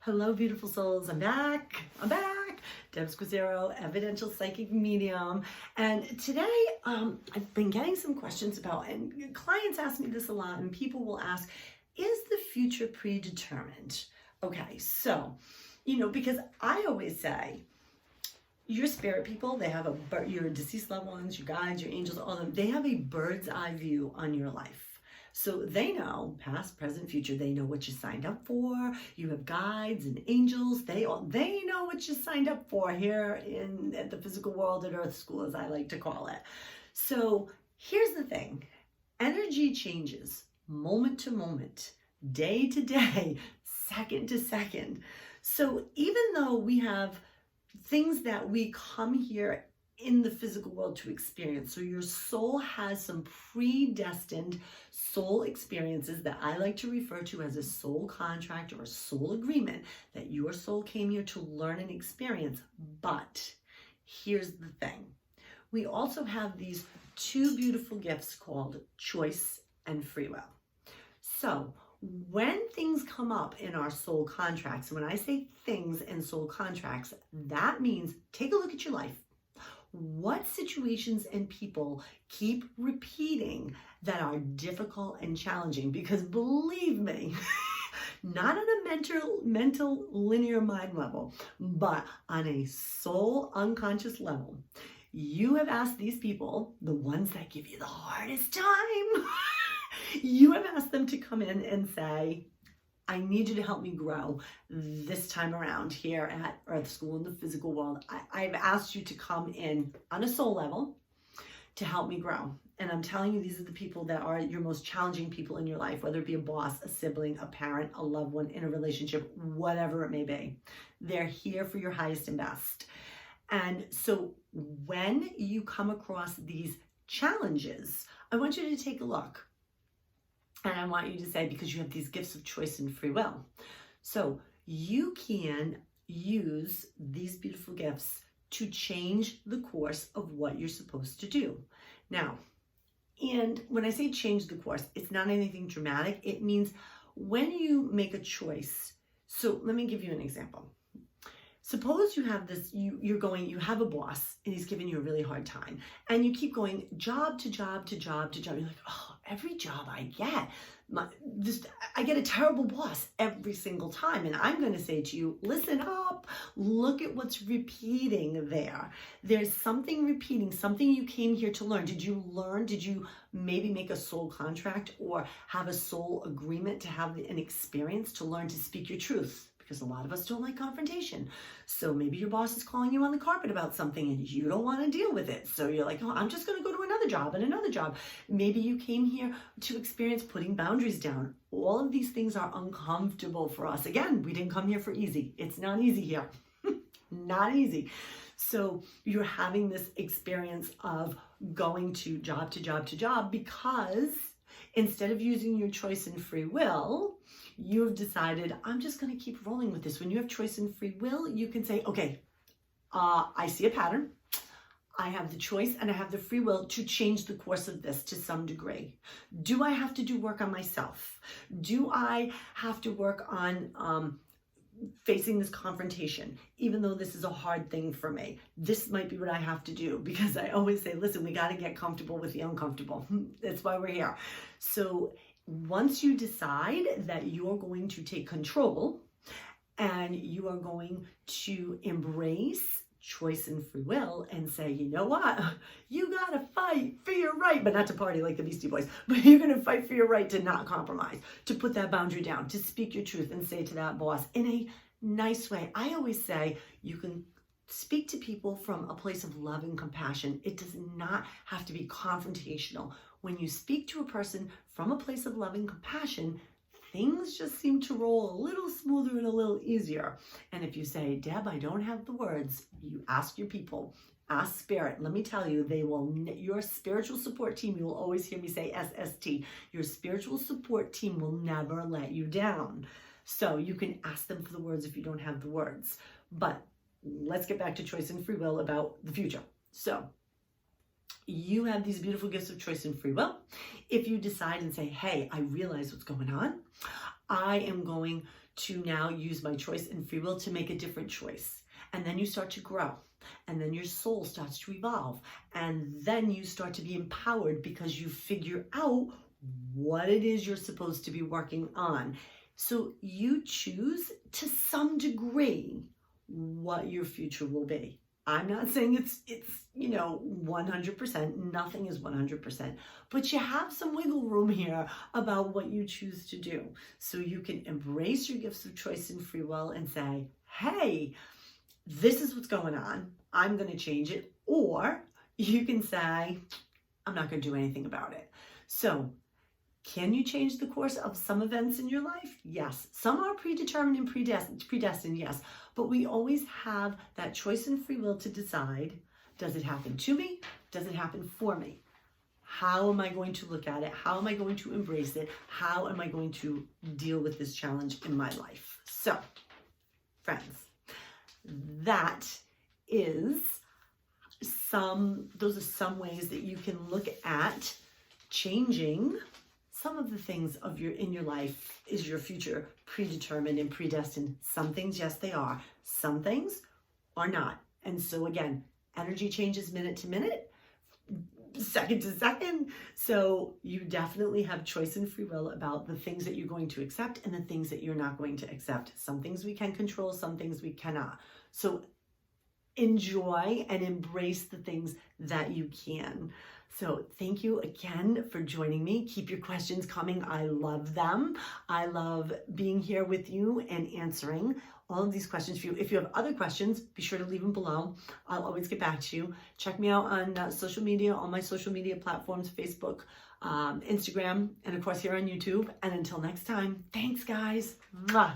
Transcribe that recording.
Hello, beautiful souls. I'm back. Deb Squazzaro, evidential psychic medium. And today, I've been getting some questions about, and clients ask me this a lot, and people will ask, is the future predetermined? Okay, so, because I always say, your spirit people, they have your deceased loved ones, your guides, your angels, all of them, they have a bird's eye view on your life. So they know, past, present, future, they know what you signed up for. You have guides and angels. They know what you signed up for here at the physical world at Earth School, as I like to call it. So here's the thing. Energy changes moment to moment, day to day, second to second. So even though we have things that we come here in the physical world to experience. So your soul has some predestined soul experiences that I like to refer to as a soul contract or a soul agreement that your soul came here to learn and experience. But here's the thing. We also have these two beautiful gifts called choice and free will. So when things come up in our soul contracts, when I say things and soul contracts, that means take a look at your life. What situations and people keep repeating that are difficult and challenging? Because believe me, not on a mental linear mind level, but on a soul unconscious level, you have asked these people, the ones that give you the hardest time, you have asked them to come in and say, I need you to help me grow this time around here at Earth School in the physical world. I've asked you to come in on a soul level to help me grow. And I'm telling you, these are the people that are your most challenging people in your life, whether it be a boss, a sibling, a parent, a loved one, in a relationship, whatever it may be. They're here for your highest and best. And so when you come across these challenges, I want you to take a look. And I want you to say, because you have these gifts of choice and free will. So you can use these beautiful gifts to change the course of what you're supposed to do. Now, and when I say change the course, it's not anything dramatic. It means when you make a choice. So let me give you an example. Suppose you have this, you have a boss and he's giving you a really hard time and you keep going job to job to job to job. You're like, oh, every job I get, I get a terrible boss every single time. And I'm going to say to you, listen up, look at what's repeating there. There's something repeating, something you came here to learn. Did you learn? Did you maybe make a soul contract or have a soul agreement to have an experience to learn to speak your truth? Because a lot of us don't like confrontation. So maybe your boss is calling you on the carpet about something and you don't want to deal with it. So you're like, oh, I'm just going to go to another job and another job. Maybe you came here to experience putting boundaries down. All of these things are uncomfortable for us. Again, we didn't come here for easy. It's not easy here. Not easy. So you're having this experience of going to job to job to job because instead of using your choice and free will, you've decided, I'm just going to keep rolling with this. When you have choice and free will, you can say, okay, I see a pattern. I have the choice and I have the free will to change the course of this to some degree. Do I have to do work on myself? Do I have to work on facing this confrontation, even though this is a hard thing for me? This might be what I have to do, because I always say, listen, we got to get comfortable with the uncomfortable. That's why we're here. So once you decide that you're going to take control and you are going to embrace choice and free will and say, you know what, you got to fight for your right, but not to party like the Beastie Boys, but you're going to fight for your right to not compromise, to put that boundary down, to speak your truth and say to that boss in a nice way. I always say you can speak to people from a place of love and compassion. It does not have to be confrontational. When you speak to a person from a place of love and compassion, things just seem to roll a little smoother and a little easier. And if you say, Deb, I don't have the words, you ask your people, ask spirit. Let me tell you, your spiritual support team, you will always hear me say SST, your spiritual support team will never let you down. So you can ask them for the words if you don't have the words. But let's get back to choice and free will about the future. So you have these beautiful gifts of choice and free will. If you decide and say, hey, I realize what's going on, I am going to now use my choice and free will to make a different choice. And then you start to grow. And then your soul starts to evolve. And then you start to be empowered because you figure out what it is you're supposed to be working on. So you choose to some degree what your future will be. I'm not saying it's 100%. Nothing is 100%. But you have some wiggle room here about what you choose to do. So you can embrace your gifts of choice and free will and say, hey, this is what's going on. I'm going to change it. Or you can say, I'm not going to do anything about it. So can you change the course of some events in your life? Yes. Some are predetermined and predestined, yes. But we always have that choice and free will to decide, does it happen to me? Does it happen for me? How am I going to look at it? How am I going to embrace it? How am I going to deal with this challenge in my life? So, friends, those are some ways that you can look at changing some of the things in your life. Is your future predetermined and predestined? Some things, yes, they are. Some things are not. And so again, energy changes minute to minute, second to second. So you definitely have choice and free will about the things that you're going to accept and the things that you're not going to accept. Some things we can control, some things we cannot. So enjoy and embrace the things that you can. So thank you again for joining me. Keep your questions coming. I love them. I love being here with you and answering all of these questions for you. If you have other questions, be sure to leave them below. I'll always get back to you. Check me out on social media, on my social media platforms, Facebook, Instagram, and of course here on YouTube. And until next time, thanks guys. Mwah.